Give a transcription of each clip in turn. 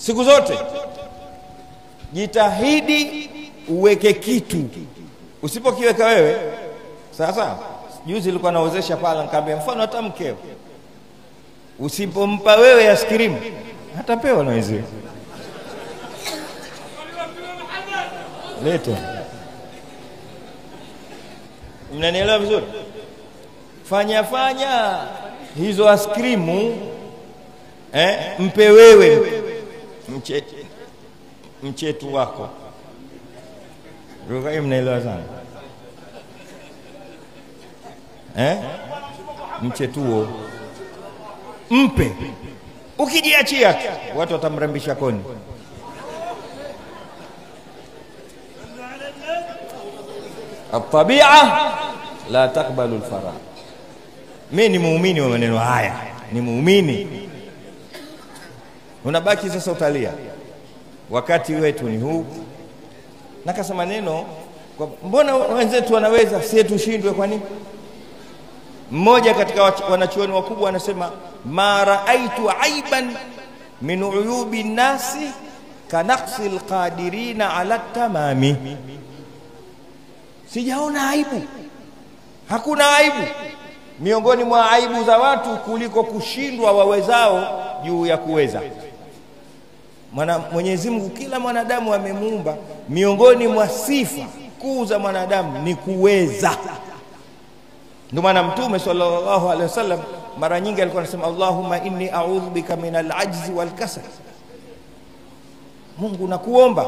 Siku zote jitahidi uweke kitu. Usipokiweka wewe, sasa juzi nilikuwa naozesha pala, nikamwambia mfano hata mkeo usipompa wewe askrim hatapewa na wenzake. Leta. Mnanielewa vizuri? Fanya hizo askrimu, mpe wewe mchetu wako. Rukai, mnaelewa sana? Mchetuo mpe. Ukijiachia watu watamrambisha koni. At-tabi'a la taqbalu al-fara. Mimi ni muumini wa maneno haya, ni muumini. Unabaki sasa utalia. Wakati wetu ni huu. Na kasema neno, mbona wenzetu wanaweza, sisi tushindwe kwa nini? Mmoja katika wanachuoni wakubwa anasema, ma raaitu aiban min uyubi nasi kanaqsil qadirina ala tamami. Sijaona aibu, hakuna aibu miongoni mwa aibu za watu kuliko kushindwa wawezao juu ya kuweza. Mwenyezi Mungu kila mwanadamu amemuumba, miongoni mwa sifa kuu za mwanadamu ni kuweza. Ndio maana Mtume sallallahu alaihi wasallam mara nyingi alikuwa anasema, Allahumma inni a'udhu bika min al-ajzi wal kasal. Mungu nakuomba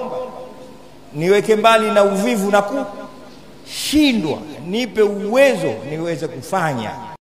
niweke mbali na uvivu na kushindwa, nipe uwezo niweze kufanya.